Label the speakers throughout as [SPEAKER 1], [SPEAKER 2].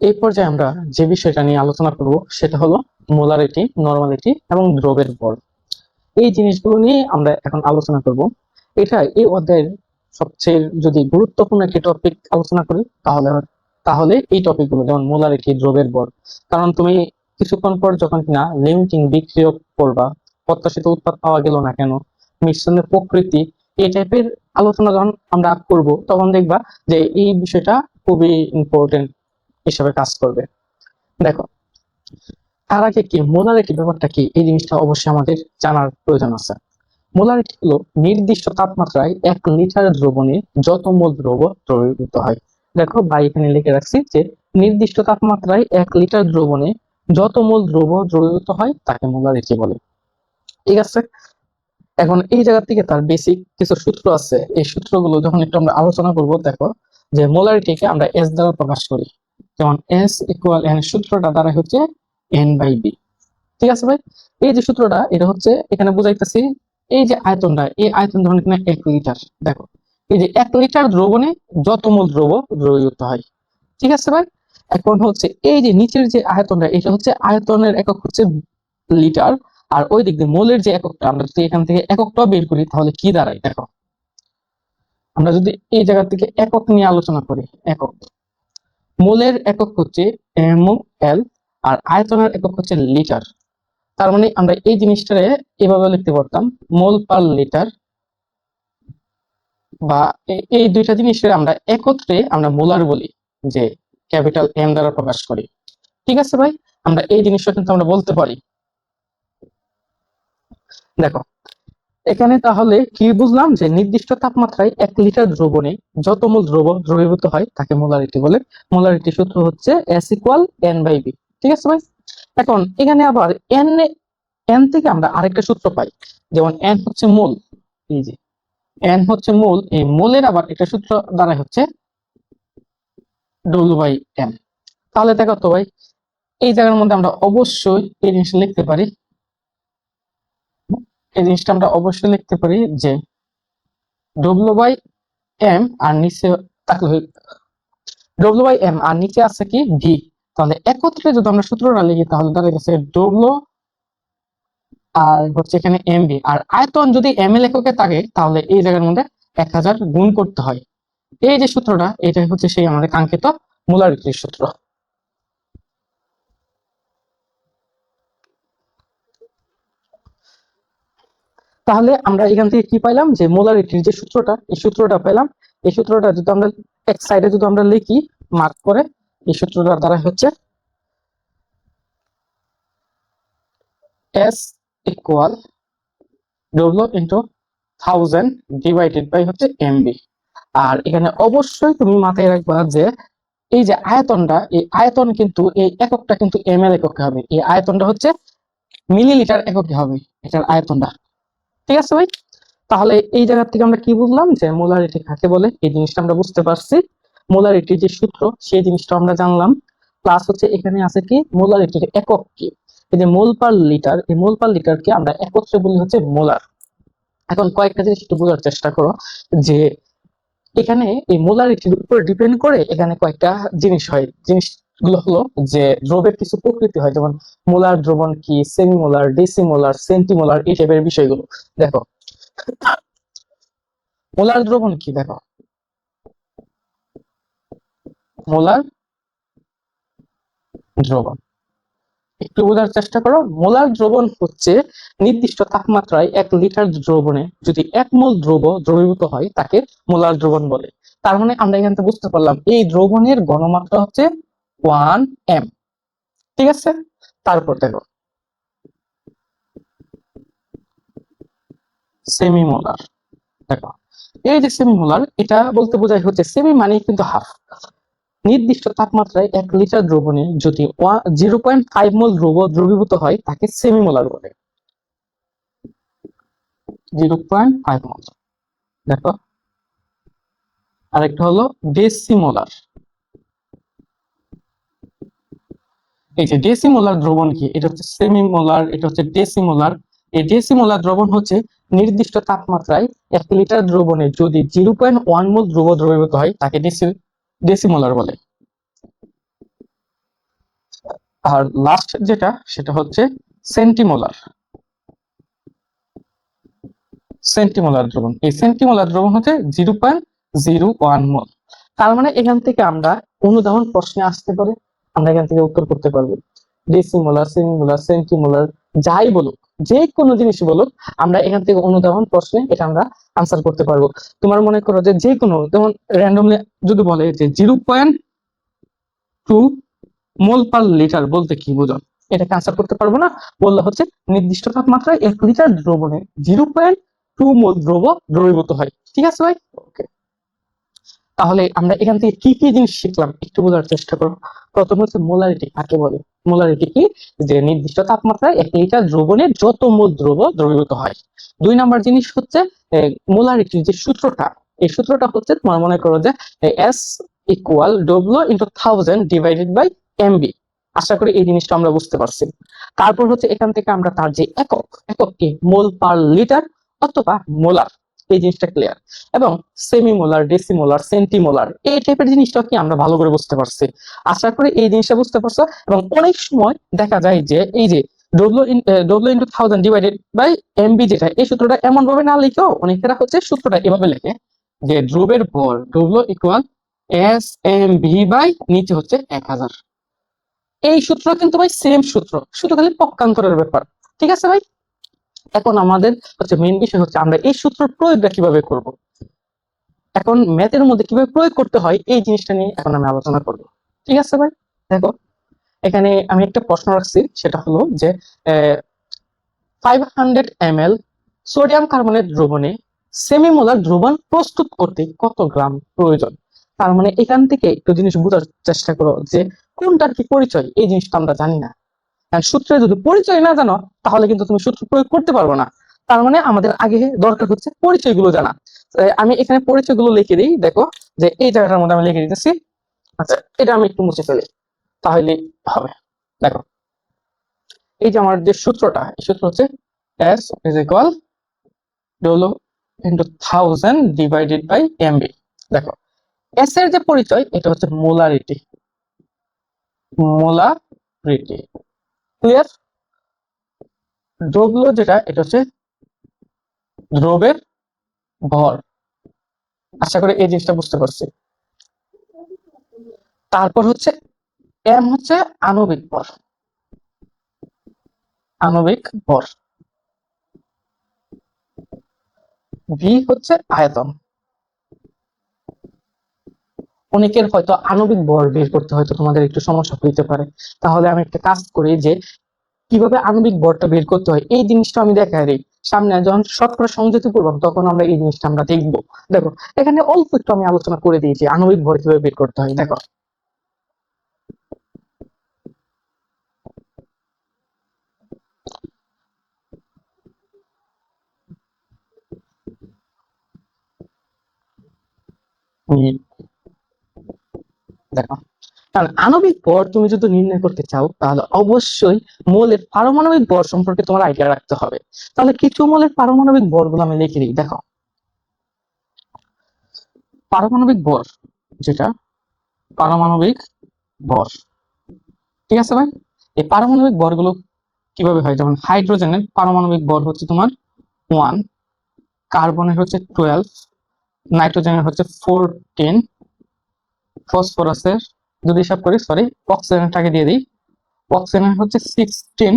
[SPEAKER 1] এই পর্যায়ে আমরা যে বিষয়টা নিয়ে আলোচনা করব সেটা হলো মোলারিটি, নরমালিটি এবং দ্রবের ভর। এই জিনিসগুলো নিয়ে আমরা এখন আলোচনা করব। এটা এই অধ্যায়ের সবচেয়ে যদি গুরুত্বপূর্ণ একটি টপিক আলোচনা করি তাহলে তাহলে এই টপিকগুলো, যেমন মোলারিটি, দ্রবের ভর। কারণ তুমি কিছুক্ষণ পর যখন কিনা লিমিটিং বিক্রিয়ক করবা, প্রত্যাশিত উৎপাদ পাওয়া গেল না কেন, মিশ্রণের প্রকৃতি, এই টাইপের আলোচনা যখন আমরা করব তখন দেখবা যে এই বিষয়টা খুবই ইম্পর্টেন্ট হিসেবে কাজ করবে। দেখো, তার আগে কি মোলারিটি ব্যাপারটা কি, এই জিনিসটা অবশ্যই আমাদের জানার প্রয়োজন আছে। মোলারিটি হলো নির্দিষ্ট তাপমাত্রায় 1 লিটার দ্রবণে যত মোল দ্রব দ্রবীভূত হয়। দেখো বা এখানে লিখে রাখছি যে নির্দিষ্ট তাপমাত্রায় 1 লিটার দ্রবণে যত মোল দ্রব দ্রবীভূত হয় তাকে মোলারিটি বলে। ঠিক আছে, এখন এই জায়গা থেকে তার বেসিক কিছু সূত্র আছে, এই সূত্রগুলো যখন একটু আমরা আলোচনা করব। দেখো যে মোলারিটিকে আমরা এস দ্বারা প্রকাশ করি, যেমন এস ইকুয়াল এন, সূত্রটা দ্বারা হচ্ছে এন বাই বি। ঠিক আছে ভাই, এই যে সূত্রটা এটা হচ্ছে এখানে বুঝাইতেছি এই যে আয়তনটা, এই আয়তন ধরুন এখানে 1 লিটার। দেখো এই যে 1 লিটার দ্রবণে যত মোল দ্রব দ্রবীভূত হয়। ঠিক আছে ভাই, এখন হচ্ছে এই যে নিচের যে আয়তনটা, এটা হচ্ছে আয়তনের একক হচ্ছে লিটার, আর ওই দিক দিয়ে মোলের যে এককটা, আমরা যদি এখান থেকে এককটা বের করি তাহলে কি দাঁড়ায়। দেখো আমরা যদি এই জায়গা থেকে একক নিয়ে আলোচনা করি, একক, মোলের একক হচ্ছে এম এল, আর আয়তনের একক হচ্ছে লিটার। তার মানে আমরা এই জিনিসটারে এভাবে লিখতে পারতাম, মোল পার লিটার, বা এই দুইটা জিনিসের আমরা একত্রে আমরা মোলার বলি, যে ক্যাপিটাল এম দ্বারা প্রকাশ করি। ঠিক আছে ভাই, আমরা এই জিনিসটা কিন্তু আমরা বলতে পারি। দেখো এখানে তাহলে কি বুঝলাম, যে নির্দিষ্ট তাপমাত্রায় 1 লিটার দ্রবণে যত মোল দ্রব দ্রবীভূত হয় তাকে মোলারিটি বলে। মোলারিটি সূত্র হচ্ছে S equal N by B. ঠিক আছে ভাই, এখন এখানে আবার এন, এন থেকে আমরা আরেকটা সূত্র পাই, যেমন এন হচ্ছে মোল, এই যে এন হচ্ছে মোল, এই মোলের আবার একটা সূত্র দ্বারা হচ্ছে ডব্লিউ বাই এম। তাহলে দেখো তো ভাই, এই জায়গার মধ্যে আমরা অবশ্যই এই জিনিসটা লিখতে পারি, এই জিনিসটা আমরা অবশ্যই লিখতে পারি যে ডব্লিউ বাই এম আর নিচে থাকলে ডব্লিউ বাই এম আর নিচে আছে কি ভি। তাহলে একত্রে যদি আমরা সূত্রটা লিখি তাহলে দাঁড়িয়ে গেছে ডব্লিউ আর হচ্ছে এখানে এম ভি, আর আয়তন যদি এম এল এককে থাকে তাহলে এই জায়গার মধ্যে 1000 গুণ করতে হয়। এই যে সূত্রটা, এটাই হচ্ছে সেই আমাদের কাঙ্ক্ষিত মোলারিটির সূত্র। তাহলে আমরা এখান থেকে কি পাইলাম, যে মোলারিটির যে সূত্রটা, এই সূত্রটা পেলাম। এই সূত্রটা যদি আমরা এক সাইডে যদি আমরা লিখি মার্ক করে, এই সূত্রটার দ্বারা হচ্ছে S equal W into 1000 divided by হচ্ছে এমবি। আর এখানে অবশ্যই তুমি মাথায় রাখবা যে এই যে আয়তনটা, এই আয়তন কিন্তু এই এককটা কিন্তু এম এল এককে হবে, এই আয়তনটা হচ্ছে মিলিলিটার এককে হবে এটার আয়তনটা। ঠিক আছে ভাই, তাহলে এই জায়গা থেকে আমরা কি বুঝলাম, যে মোলারিটি কাকে বলে এই জিনিসটা আমরা বুঝতে পারছি। মোলারিটির যে সূত্র সেই জিনিসটা আমরা জানলাম, প্লাস হচ্ছে এখানে আছে কি মোলারিটির একক কি, এই যে মোল পার লিটার, এই মোল পার লিটারকে আমরা একত্রে বলি হচ্ছে মোলার। এখন কয়েকটা জিনিস একটু বোঝার চেষ্টা করো, যে এখানে এই মোলারিটির উপর ডিপেন্ড করে এখানে কয়েকটা জিনিস হয়। জিনিসগুলো হলো যে দ্রবের কিছু প্রকৃতি হয়, যেমন মোলার দ্রবণ কি, সেমিমোলার, ডেসিমোলার, সেন্টিমোলার, এই টাইপের বিষয়গুলো। দেখো মোলার দ্রবণ কি, দেখো মোলার দ্রবণ একটু বোঝার চেষ্টা করো। মোলার দ্রবণ হচ্ছে নির্দিষ্ট তাপমাত্রায় 1 লিটার দ্রবণে যদি 1 মোল দ্রব দ্রবীভূত হয় তাকে মোলার দ্রবণ বলে। তার মানে আমরা এখান থেকে বুঝতে পারলাম এই দ্রবণের ঘনমাত্রা হচ্ছে 1 m। ঠিক আছে, তারপর দেখো সেমিমোলার। দেখো এই যে সেমিমোলার, এটা বলতে বোঝায় হচ্ছে সেমি মানে কিন্তু হাফ। নির্দিষ্ট তাপমাত্রায় 1 লিটার দ্রবণে যদি 0.5 মোল দ্রব দ্রবীভূত হয় তাকে সেমিমোলার বলে। 0.5 মোল। দেখো আরেকটা হলো ডেসিমোলার। এই যে ডেসিমোলার দ্রবণ কি, এটা হচ্ছে সেমিমোলার, এটা হচ্ছে ডেসিমোলার। এই ডেসিমোলার দ্রবণ হচ্ছে নির্দিষ্ট তাপমাত্রায় 1 লিটার দ্রবণে যদি 0.1 মোল দ্রব দ্রবীভূত হয় তাকে ডেসিমোলার বলে। আর লাস্ট যেটা সেটা হচ্ছে সেন্টিমোলার। সেন্টিমোলার দ্রবণ, এই সেন্টিমোলার দ্রবণ হচ্ছে 0.01 মোল। তার মানে এখান থেকে আমরা অনুধাবন প্রশ্নে আসতে পারে, আমরা এখান থেকে উত্তর করতে পারবো। ডেসিমোলার, সেমিমোলার, সেন্টিমোলার, যাই বলুক, যে কোনো জিনিস বলুক, আমরা এখান থেকে অনুধাবন প্রশ্নে এটা আমরা আনসার করতে পারবো। তোমার মনে করো যে যে কোনো, যেমন র্যান্ডমলি যদি বলে যে 0.2 মোল পার লিটার বলতে কি বোঝো, এটাকে আনসার করতে পারবো না। বললে হচ্ছে নির্দিষ্ট তাপমাত্রায় 1 লিটার দ্রবণে 0.2 মোল দ্রবীভূত হয়। ঠিক আছে ভাই? ওকে, তাহলে আমরা এখান থেকে কি কি জিনিস শিখলাম একটু বোঝার চেষ্টা করো। প্রথম হচ্ছে মোলারিটি কাকে বলে। মোলারিটি কি? যে নির্দিষ্ট তাপমাত্রায় 1 লিটার দ্রবণে যত মোল দ্রবীভূত হয়। 2 নাম্বার জিনিস হচ্ছে মোলারিটির যে সূত্রটা, এই সূত্রটা হচ্ছে তোমার মনে করো যে S equal W into 1000 divided by MB. আশা করি এই জিনিসটা আমরা বুঝতে পারছি। তারপর হচ্ছে এখান থেকে আমরা তার যে একক কি মোল পার লিটার অথবা মোলার, এই জিনিসটা ক্লিয়ার। এবং সেমিমোলার, ডেসিমোলার, সেন্টিমোলার, এই টাইপের জিনিসটা কি আমরা ভালো করে বুঝতে পারছি। আশা করি এই জিনিসটা বুঝতে পারছো। এবং অনেক সময় দেখা যায় যে এই যে W into 1000 divided by MB, যেটা এই সূত্রটা এমন ভাবে না লিখেও অনেকেরা হচ্ছে সূত্রটা এভাবে লেখে যে দ্রবের ভর W equal S M V by নিচে হচ্ছে 1000। এই সূত্র কিন্তু ভাই সেম সূত্র, শুধু খালি পক্ষান্তরের ব্যাপার। ঠিক আছে ভাই? এখন আমাদের হচ্ছে মেইন বিষয় হচ্ছে আমরা এই সূত্র প্রয়োগটা কিভাবে করব। এখন ম্যাথের মধ্যে কিভাবে প্রয়োগ করতে হয় এই জিনিসটা নিয়ে এখন আমি আলোচনা করব। ঠিক আছে ভাই? দেখো, এখানে আমি একটা প্রশ্ন রাখছি, সেটা হলো যে 500 ml সোডিয়াম কার্বনেট দ্রবণে সেমিমোলার দ্রবণ প্রস্তুত করতে কত গ্রাম প্রয়োজন। তার মানে এখান থেকে একটু জিনিস বোঝার চেষ্টা করো যে কোনটার কি পরিচয়, এই জিনিসটা আমরা জানি না। সূত্রে যদি পরিচয় না জানো তাহলে কিন্তু তুমি সূত্র প্রয়োগ করতে পারবো না। তার মানে আমাদের আগে দরকার হচ্ছে পরিচয়গুলো জানা। আমি এখানে পরিচয়গুলো লিখে দিই, দেখো যে এই জায়গাটার মধ্যে আমি লিখে দিতেছি। আচ্ছা, এটা আমি একটু মুছে ফেলি তাহলে হবে। দেখো, এই যে আমার যে সূত্রটা, এই সূত্র হচ্ছে S is equal W into 1000 divided by MB. দেখো, S এর যে পরিচয় এটা হচ্ছে মোলারিটি। Molarity clear. ডব্লিউ যেটা, এটা হচ্ছে দ্রবের ভর। আশা করি এই জিনিসটা বুঝতে পারছি। তারপর হচ্ছে এম হচ্ছে আণবিক ভর, আণবিক ভর। ভি হচ্ছে আয়তন। অনেকের হয়তো আণবিক ভর বের করতে হয়তো তোমাদের একটু সমস্যা হইতে পারে, তাহলে আমি একটা কাজ করি যে কিভাবে আণবিক ভরটা বের করতে হয় এই জিনিসটা আমি দেখাই দিই। সামনে যখন শতকরা সংযুক্তি করবো তখন আমরা এই জিনিসটা আমরা দেখবো। দেখো, এখানে অল্প একটু আমি আলোচনা করে দিয়েছি আণবিক ভর কিভাবে বের করতে হয়। দেখো, দেখো, কারণ আণবিক ভর তুমি যদি নির্ণয় করতে চাও তাহলে অবশ্যই মোলের পারমাণবিক ভর সম্পর্কে তোমার আইডিয়া রাখতে হবে। তাহলে কিছু মোলের পারমাণবিক ভর গুলো আমি লিখে দিই। দেখো, পারমাণবিক ভর যেটা, পারমাণবিক ভর, ঠিক আছে ভাই? এই পারমাণবিক ভরগুলো কিভাবে হয়, যেমন হাইড্রোজেনের পারমাণবিক ভর হচ্ছে তোমার 1, কার্বনের হচ্ছে 12, নাইট্রোজেনের হচ্ছে 14, ফসফরাসের যদি হিসাব করি, সরি অক্সিজেনটাকে দিয়ে দিই, অক্সিজেনের হচ্ছে 16,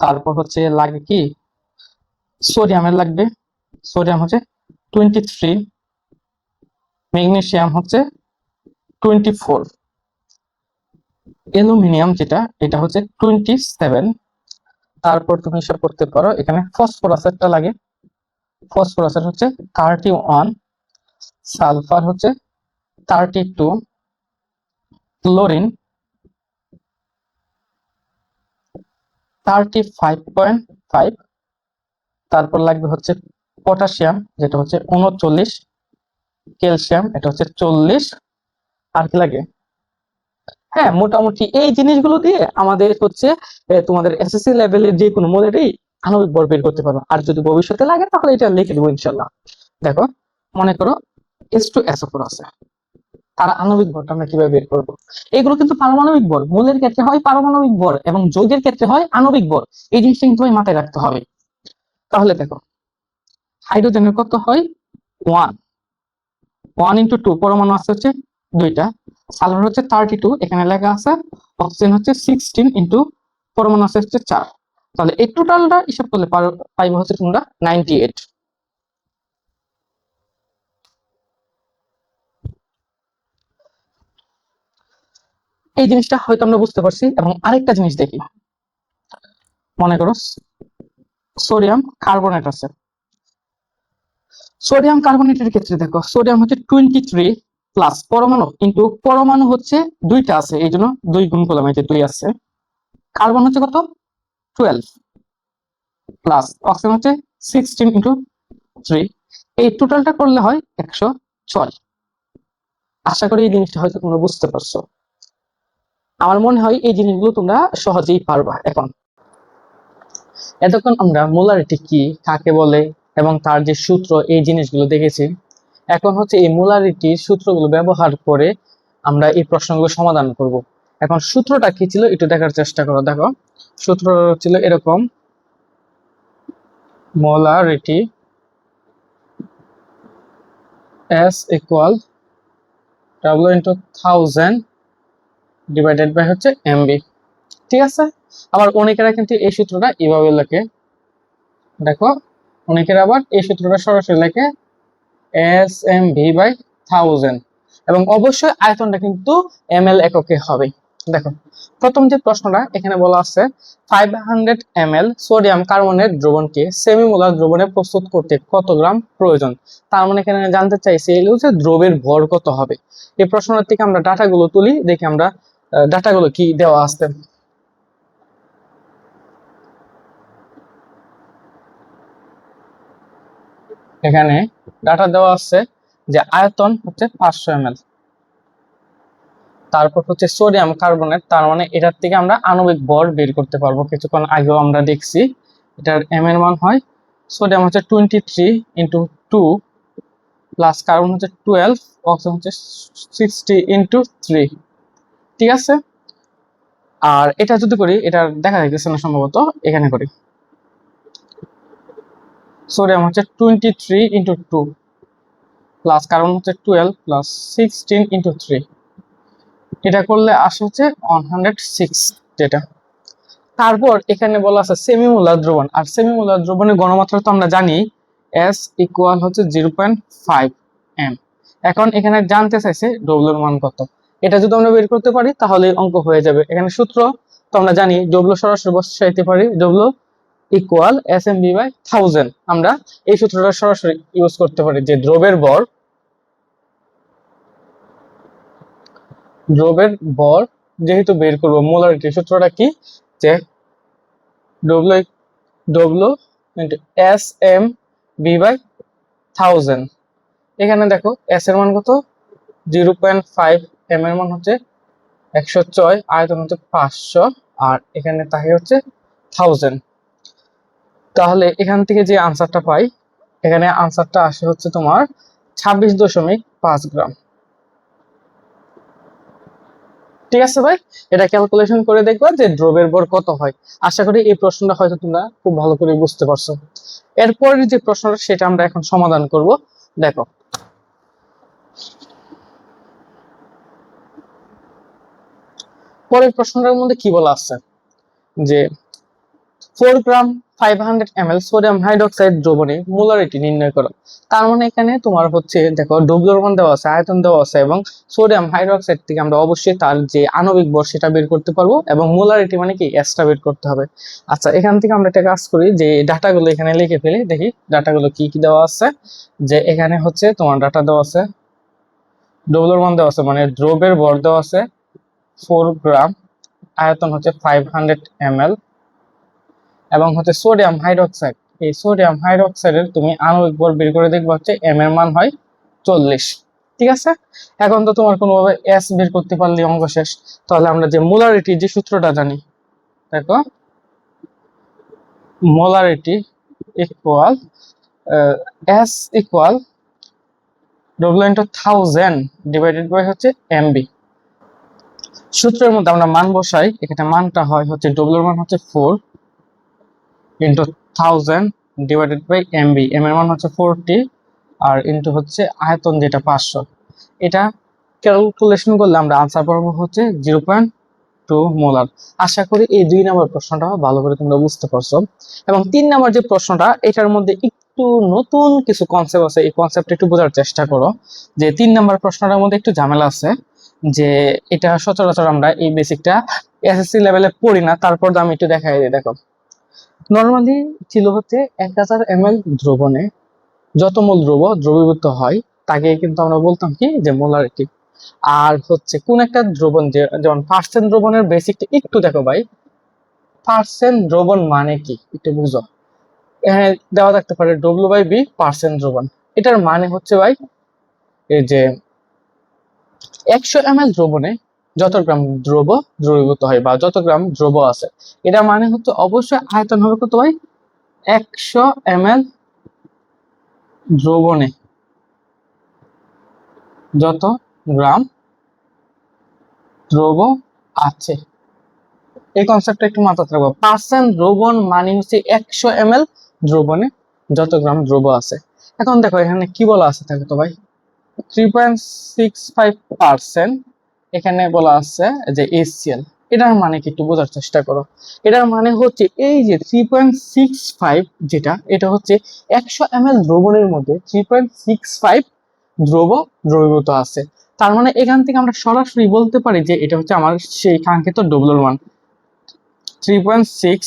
[SPEAKER 1] তারপর হচ্ছে লাগে কি সোডিয়ামের লাগবে, সোডিয়াম হচ্ছে 23, ম্যাগনেসিয়াম হচ্ছে 24, অ্যালুমিনিয়াম যেটা এটা হচ্ছে 27। তারপর তুমি হিসাব করতে পারো এখানে ফসফরাসেরটা লাগে, ফসফরাসের হচ্ছে 31, সালফার হচ্ছে 32, ক্লোরিন 35.5, তারপর লাগবে হচ্ছে পটাশিয়াম যেটা হচ্ছে 39, ক্যালসিয়াম এটা হচ্ছে 40। আর কি লাগে? হ্যাঁ, মোটামুটি এই জিনিসগুলো দিয়ে আমাদের হচ্ছে তোমাদের এসএসসি লেভেলের যে কোনো মডেলই আণবিক ভর বের করতে পারো। আর যদি ভবিষ্যতে লাগে তাহলে এটা লিখে দেবো ইনশাল্লাহ। দেখো, মনে করো H2SO4 আছে, তার আণবিক ভরটা আমরা কিভাবে বের করব? এগুলো কিন্তু পারমাণবিক ভর, মূলের ক্ষেত্রে হয় পারমাণবিক ভর এবং যৌগের ক্ষেত্রে হয় আণবিক ভর। এই জিনিসটা কিন্তু মাথায় রাখতে হবে। তাহলে দেখো, হাইড্রোজেনের কত হয়? 1 1 ইন্টু 2, পরমাণু আছে হচ্ছে দুইটা, সালফার হচ্ছে 32 এখানে লেখা আছে, অক্সিজেন হচ্ছে 16 ইন্টু পরমাণু আছে হচ্ছে 4। তাহলে এই টোটালটা হিসাব করলে পাইবো হচ্ছে তোমরা 98। এই জিনিসটা হয়তো আমরা বুঝতে পারছি। এবং আরেকটা জিনিস দেখি, মনে করো সোডিয়াম কার্বনেট আছে। সোডিয়াম কার্বনেটের ক্ষেত্রে দেখো, সোডিয়াম হচ্ছে 23 প্লাস পরমাণু, কিন্তু পরমাণু হচ্ছে দুইটা আছে, এই জন্য দুই গুণ করলাম, এই যে দুই আছে। কার্বন হচ্ছে কত? 12 প্লাস অক্সিজেন হচ্ছে 16 ইন্টু 3। এই টোটালটা করলে হয় 106। আশা করি এই জিনিসটা হয়তো তোমরা বুঝতে পারছো। আমার মনে হয় এই জিনিসগুলো তোমরা সহজেই পারবা। এখন এতক্ষণ আমরা মোলারিটি কি, কাকে বলে এবং তার যে সূত্র, এই জিনিসগুলো দেখেছি। এখন হচ্ছে এই মোলারিটির সূত্রগুলো ব্যবহার করে আমরা এই প্রশ্নগুলো সমাধান করব। এখন সূত্রটা কি ছিল একটু দেখার চেষ্টা করো। দেখো, সূত্র ছিল এরকম: molarity S equal W into 1000 divided by হচ্ছে MB। ঠিক আছে? আবার অনেকেরা কিন্তু এই সূত্রটা এভাবে লেখে। দেখো, অনেকের আবার এই সূত্রটা সরাসরি লেখে SMV/1000, এবং অবশ্যই আয়তনটা কিন্তু ml এককে হবে। দেখো, প্রথম যে প্রশ্নটা এখানে বলা আছে, 500 ml সোডিয়াম কার্বনেট দ্রবণকে সেমিমোলার দ্রবণে প্রস্তুত করতে কত গ্রাম প্রয়োজন। তার মানে এখানে জানতে চাইছে যে দ্রবের ভর কত হবে। এই প্রশ্নটার থেকে আমরা ডাটাগুলো তুলি, দেখি আমরা ডাটাগুলো কি দেওয়া আছে। এখানে ডাটা দেওয়া আছে যে আয়তন হচ্ছে 500 ml, তারপর হচ্ছে সোডিয়াম কার্বনেট, তার মানে এটার থেকে আমরা আণবিক ভর বের করতে পারবো। কিছুক্ষণ আগেও আমরা দেখছি এটার এম এর মান হয়, সোডিয়াম হচ্ছে 23 ইন্টু 2 প্লাস কার্বন হচ্ছে 12, অক্সিজেন হচ্ছে 60 ইন্টু 3। ঠিক আছে? আর এটা যদি করি, এটা দেখা যাইতেছে না সম্ভবত, এখানে করি। সোডিয়াম হচ্ছে 23 ইন্টু 2 প্লাস কার্বন হচ্ছে 12 প্লাস 16 ইন্টু 3। এটা করলে আসে হচ্ছে 106 যেটা। তারপর এখানে বলা আছে সেমিমোলার দ্রবণ, আর সেমিমোলার দ্রবণের ঘনমাত্রা তো আমরা জানি S ইকুয়াল হচ্ছে 0.5 m। এখন এখানে জানতে চাইছে ডব্লিউ এর মান কত। এটা যদি আমরা বের করতে পারি তাহলে অঙ্ক হয়ে যাবে। এখানে সূত্র তো আমরা জানি, ডব্লিউ সরাসরি বসাইতে পারি, ডব্লিউ ইকুয়াল SMB/1000। আমরা এই সূত্রটা সরাসরি ইউজ করতে পারি যে দ্রবের ভর যেহেতু বের করব, মোলারিটি সূত্রটা কি, যে ডব্লিউ ডব্লিউ ইন্টু SMB/1000। এখানে দেখো এস এর মান কত, 0.5, এম এর মান হচ্ছে 106, আয়তন হচ্ছে 500, আর এখানে তাই হচ্ছে 1000। তাহলে এখান থেকে যে আনসারটা পাই, এখানে আনসারটা আসে হচ্ছে তোমার 26.5 গ্রাম। ঠিক আছে ভাই, এটা ক্যালকুলেশন করে দেখবা যে দ্রবের ভর কত হয়। আশা করি এই প্রশ্নটা হয়তো তোমরা খুব ভালো করে বুঝতে পারছো। এরপরের যে প্রশ্নটা সেটা আমরা এখন সমাধান করব। দেখো, পরের প্রশ্নটার মধ্যে কি বলা আছে যে 4 গ্রাম 500 ml সোডিয়াম হাইড্রোক্সাইড দ্রবণে মোলারিটি নির্ণয় করো। তার মানে এখানে তোমার হচ্ছে দেখো, ডব্লিউর মান দেওয়া আছে, আয়তন দেওয়া আছে, এবং সোডিয়াম হাইড্রোক্সাইড থেকে আমরা অবশ্যই তার যে আণবিক ভর সেটা বের করতে পারবো, এবং মোলারিটি মানে কি এসটা বের করতে হবে। আচ্ছা, এখান থেকে আমরা একটা কাজ করি, যে ডাটাগুলো এখানে লিখে ফেলি, দেখি ডাটাগুলো কি কি দেওয়া আছে। যে এখানে হচ্ছে তোমার ডাটা দেওয়া আছে, ডব্লিউর মান দেওয়া আছে, মানে দ্রবের ভর দেওয়া আছে 4 গ্রাম, আয়তন হচ্ছে 500 ml, এবং হচ্ছে সোডিয়াম হাইড্রোক্সাইড। এই সোডিয়াম হাইড্রোক্সাইডের তুমি আণবিক ভর বের করে দেখবা হচ্ছে এম এর মান হয় 40। ঠিক আছে? এখন তো তোমার কোনোভাবে এস বের করতে পারলে অঙ্ক শেষ। তাহলে আমরা যে মোলারিটি যে সূত্রটা জানি, দেখো, molarity equal S equal W into 1000 divided by হচ্ছে এমবি। সূত্রের মধ্যে আমরা মান বসাই, এখানে মানটা হয় হচ্ছে ডব্লিউর মান হচ্ছে 4 into 1000 divided by MB, M এর মান হচ্ছে 40 আর ইন্টু হচ্ছে আয়তন যেটা 500। এটা ক্যালকুলেশন করলে আমরা আনসার পাবো হচ্ছে 0.2 মোলার। আশা করি এই 2 নম্বর প্রশ্নটা ভালো করে তোমরা বুঝতে পারছো। এবং 3 নম্বর যে প্রশ্নটা, এটার মধ্যে একটু নতুন কিছু কনসেপ্ট আছে, এই কনসেপ্টটা একটু বোঝার চেষ্টা করো। যে 3 নম্বর প্রশ্নটার মধ্যে একটু ঝামেলা আছে, যে এটা সচরাচর আমরা এই বেসিকটা এসএসসি লেভেলে পড়ি না, তারপর আমি একটু দেখাই দিই। দেখো, নর্মালি ছিল হচ্ছে 1000 ml দ্রবণে যত মোল দ্রবীভূত হয় তাকে কিন্তু আমরা বলতাম কি যে মোলারিটি। আর হচ্ছে কোন একটা দ্রবণ, যেমন পার্সেন্ট দ্রবণের বেসিকটা একটু দেখো ভাই, পার্সেন্ট দ্রবণ মানে কি একটু বুঝো। এখানে দেওয়া থাকতে পারে ডব্লিউ/বি পার্সেন্ট দ্রবণ। এটার মানে হচ্ছে ভাই, এই যে 100 ml দ্রবণে যত গ্রাম দ্রবীভূত হয় বা যত গ্রাম দ্রব আছে, এটা মানে হচ্ছে অবশ্যই আয়তন হবে কত ভাই, 100 ml দ্রবণে যত গ্রাম দ্রব আছে। এই কনসেপ্টটা একটু মাথায় রাখবো। পার্সেন্ট দ্রবণ মানে হচ্ছে 100 ml দ্রবণে যত গ্রাম দ্রব আছে। এখন দেখো এখানে কি বলা আছে, দেখো তো ভাই, 3.65%। এখানে বলা আছে যে HCl। এটার মানে কি একটু বোঝার চেষ্টা করো। এটার মানে হচ্ছে এই যে 3.65 যেটা, এটা হচ্ছে 100 ml দ্রবণের মধ্যে 3.65 দ্রবীভূত আছে। তার মানে এখান থেকে আমরা সরাসরি বলতে পারি যে এটা হচ্ছে আমার সেই কাঙ্ক্ষিত ডব্লিউর মান 3.6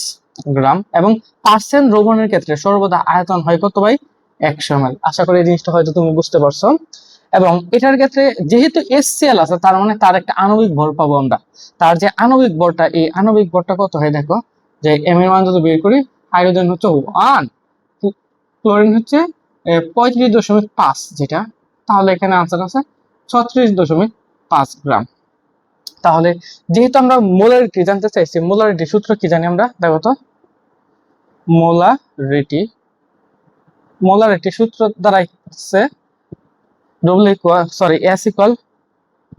[SPEAKER 1] গ্রাম। এবং পার্সেন্ট দ্রবণের ক্ষেত্রে সর্বদা আয়তন হয় কত ভাই, 100 ml। আশা করি এই জিনিসটা হয়তো তুমি বুঝতে পারছো। এবং এটার ক্ষেত্রে যেহেতু HCl আছে, তার মানে তার একটা আণবিক ভর পাবো আমরা। তার যে আণবিক ভরটা, এই আণবিক ভরটা কত হয় দেখো, যে এম এর মান যদি বের করি, হাইড্রোজেন হচ্ছে 1, ক্লোরিন হচ্ছে 35.5 যেটা, তাহলে এখানে আনসার আছে 36.5 গ্রাম। তাহলে যেহেতু আমরা মোলারিটি জানতে চাইছি, মোলারিটি সূত্র কি জানি আমরা, দেখো তো, মোলারিটি মোলারিটি সূত্র দাঁড়াইছে S ইকুয়াল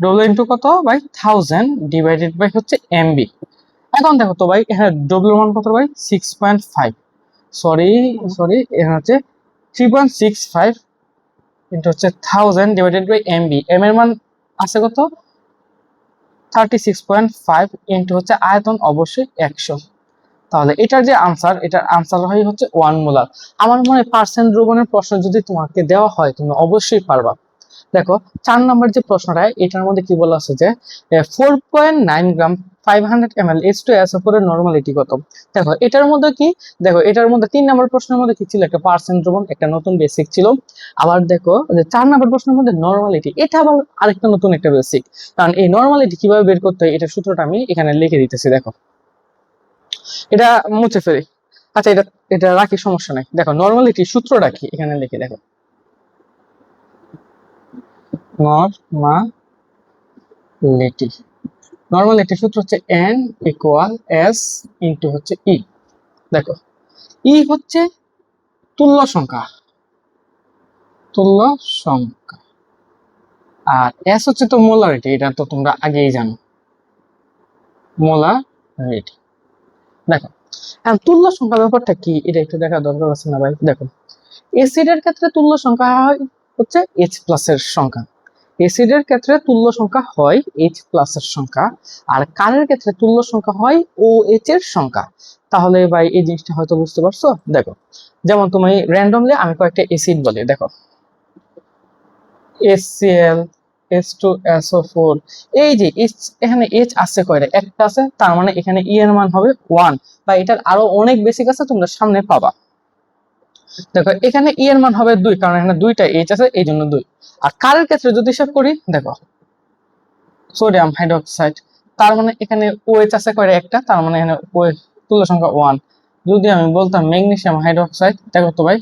[SPEAKER 1] ডব্লিউ ইন্টু কত বাই 1000 ডিভাইডেড বাই হচ্ছে এমবি। এখন দেখো তো ভাই, এখানে ডব্লিউ মান কত ভাই, 6.5, সরি সরি এখানে হচ্ছে 3.65 ইন্টু হচ্ছে 1000 ডিভাইডেড বাই এমবি। এম এর মান আছে কত, 36.5 ইন্টু হচ্ছে আয়তন অবশ্যই 100। তাহলে এটার যে আনসার, এটার আনসার হয় হচ্ছে 1 মোলার। আমার মনে হয় পার্সেন্ট দ্রবণের প্রশ্ন যদি তোমাকে দেওয়া হয় তুমি অবশ্যই পারবা। দেখো 4 নম্বর যে প্রশ্নটা, এটার মধ্যে কি বলা আছে যে 4.9 গ্রাম 500 ml H2SO4 এর নরমালিটি কত। দেখো এটার মধ্যে কি, দেখো এটার মধ্যে 3 নম্বর প্রশ্নের মধ্যে কি ছিল, একটা পার্সেন্ট দ্রবণ, একটা নতুন বেসিক ছিল। আবার দেখো যে 4 নম্বর প্রশ্নের মধ্যে নরমালিটি, এটা আবার আরেকটা নতুন একটা বেসিক। কারণ এই নরমালিটি কিভাবে বের করতে হয়, এটা সূত্রটা আমি এখানে লিখে দিতেছি। দেখো এটা মুছে ফেলি, আচ্ছা এটা এটা রাখি, সমস্যা নাই। দেখো নরমালিটি সূত্রটা কি এখানে লিখে, দেখো নরমালিটি, নরমালিটি সূত্র হচ্ছে n ইকুয়াল s ইন্টু হচ্ছে e। দেখো e হচ্ছে তুল্য সংখ্যা, তুল্য সংখ্যা, আর s হচ্ছে তো মোলারিটি, এটা তো তোমরা আগেই জানো, মোলারিটি। দেখো এখন তুল্য সংখ্যা ব্যাপারটা কি, এটা একটু দেখা দরকার আছে না ভাই। দেখো এসিডের ক্ষেত্রে তুল্য সংখ্যা হয় হচ্ছে H প্লাসের সংখ্যা, এসিডের ক্ষেত্রে তুল্য সংখ্যা হয় H প্লাসের সংখ্যা, আর কারের ক্ষেত্রে তুল্য সংখ্যা হয় OH এর সংখ্যা। তাহলে ভাই এই জিনিসটা হয়তো বুঝতে পারছো। দেখো যেমন তুমি র্যান্ডমলি আমি কয়েকটা এসিড বলি, দেখো HCl, H2SO4, এই যে এখানে H আছে কয়টা, একটা আছে, তার মানে এখানে E এর মান হবে 1, বা এটার আরো অনেক বেসিক আছে, তোমরা সামনে পাবা। দেখো এখানে E এর মান হবে 2, কারণ এখানে দুইটা H আছে এই জন্য 2। আর কারের ক্ষেত্রে যদি হিসাব করি, দেখো সোডিয়াম হাইড্রোক্সাইড, তার মানে এখানে OH আছে কয়টা, একটা, তার মানে এখানে OH তুল্য সংখ্যা 1। যদি আমি বলতাম ম্যাগনেসিয়াম হাইড্রোক্সাইড, দেখো তো ভাই,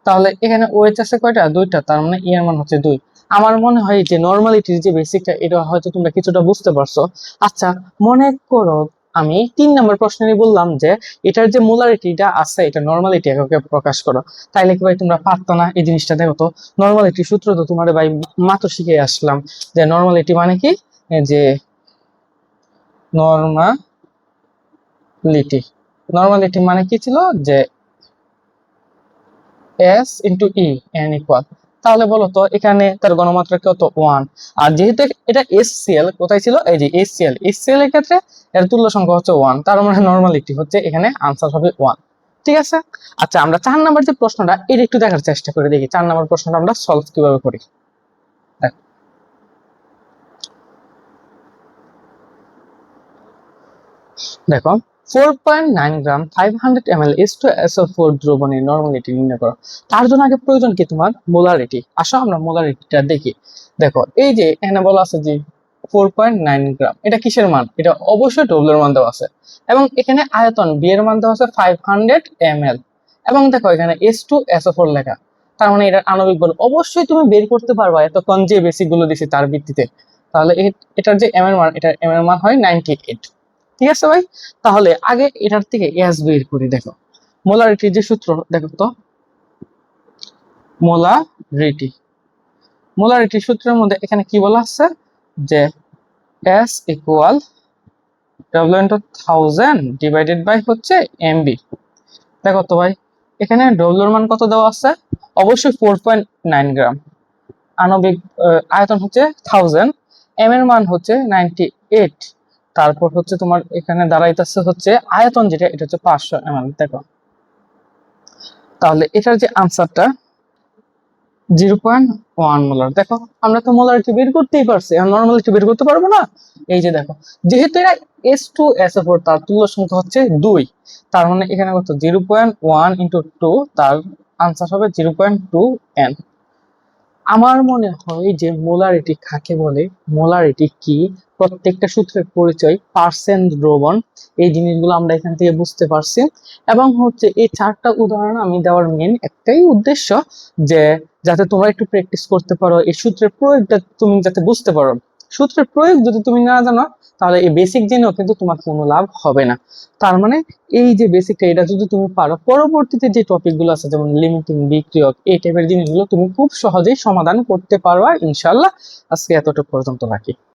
[SPEAKER 1] তাহলে এখানে OH আছে কয়টা, দুইটা, তার মানে E এর মান হচ্ছে 2। আমার মনে হয় যে নরমালিটির যে বেসিকটা, এটা হয়তো তোমরা কিছুটা বুঝতে পারছো। আচ্ছা মনে করো আমি 3 নম্বর প্রশ্নে বললাম যে এটার যে মোলারিটিটা আছে এটা নর্মালিটি এককে প্রকাশ করো, তাইলে কি ভাই তোমরা পারতো না এই জিনিসটা? দেখো তো, নর্মালিটি সূত্র তো তোমার ভাই মাত্র শিখে আসলাম যে নর্মালিটি মানে কি, যে নর্মালিটি নর্মালিটি মানে কি ছিল, যে S into E N equal. তাহলে বলো তো এখানে তার গণমাত্রা কত? 1। আর যেহেতু এটা এসসিএল, কোথায় ছিল? এই যে এসসিএল এর ক্ষেত্রে এর তুল্য সংখ্যা হচ্ছে 1, তার মানে নরমালিটি হচ্ছে এখানে আনসার হবে 1। ঠিক আছে। আচ্ছা, আমরা 4 নম্বর যে প্রশ্নটা এটা একটু দেখার চেষ্টা করে দেখি 4 নম্বর প্রশ্নটা আমরা সলভ কিভাবে করি। দেখো, 4.9 গ্রাম 500 ml H2SO4 দ্রবণের নরমালিটি নির্ণয় করো। তার জন্য আগে প্রয়োজন কি তোমার? মোলারিটি। আসো আমরা মোলারিটিটা দেখি। দেখো, এই যে এখানে বলা আছে যে 4.9 গ্রাম, এটা কিসের মান? এটা অবশ্যই ডবলের মান দেওয়া আছে, এবং এখানে আয়তন বি এর মান দেওয়া আছে 500 ml, এবং দেখো এখানে H2SO4 লেখা, তার মানে এটার আণবিক বল অবশ্যই তুমি বের করতে পারবা এতক্ষণ যে বেসিক গুলো দিছি তার ভিত্তিতে। তাহলে এটার যে এম এর মান, এটার এম এর মান হয় 98। ঠিক আছে ভাই, তাহলে আগে এটার থেকে এস বের করি। দেখো, মোলারিটির যে সূত্র দেখো তো, মোলারিটি মোলারিটির সূত্রের মধ্যে এখানে কি বলা আছে যে S equal W into 1000 divided by হচ্ছে এমবি। দেখো তো ভাই, এখানে ডব্লিউর মান কত দেওয়া আছে? অবশ্যই 4.9 গ্রাম। আণবিক আয়তন হচ্ছে 1000, এম এর মান হচ্ছে 98, তারপর হচ্ছে তোমার এখানে দাঁড়াইতেছে হচ্ছে আয়তন যেটা, এটা হচ্ছে 500 ml। দেখো, তাহলে এটার যে আনসারটা 0.1 মোলার। দেখো, আমরা তো মোলারিটি বের করতেই পারছি, আর নরমালিটি বের করতে পারবো না? এই যে দেখো, যেহেতু এরা H2SO4, তার তুল্য সংখ্যা হচ্ছে 2, তার মানে এখানে কত? 0.1 ইন্টু 2, তার আনসার হবে 0.2 n। আমার মনে হয় যে মোলারিটি কাকে বলে, মোলারিটি কি, প্রত্যেকটা সূত্রের পরিচয়, পার্সেন্ট দ্রবণ, এই জিনিসগুলো আমরা এখান থেকে বুঝতে পারছি। এবং হচ্ছে এই 4টা উদাহরণ আমি দেওয়ার মেন একটাই উদ্দেশ্য, যে যাতে তোমরা একটু প্র্যাকটিস করতে পারো, এই সূত্রের প্রয়োগটা তুমি যাতে বুঝতে পারো। সূত্রের প্রয়োগ যদি তুমি না জানো, তাহলে এই বেসিক জেনেও কিন্তু তোমার কোনো লাভ হবে না। তার মানে এই যে বেসিকটা, এটা যদি তুমি পারো, পরবর্তীতে যে টপিক গুলো আছে যেমন লিমিটিং, বিক্রিয়ক, এই টাইপের জিনিসগুলো তুমি খুব সহজেই সমাধান করতে পারবা ইনশাল্লাহ। আজকে এতটুকু পর্যন্ত রাখি।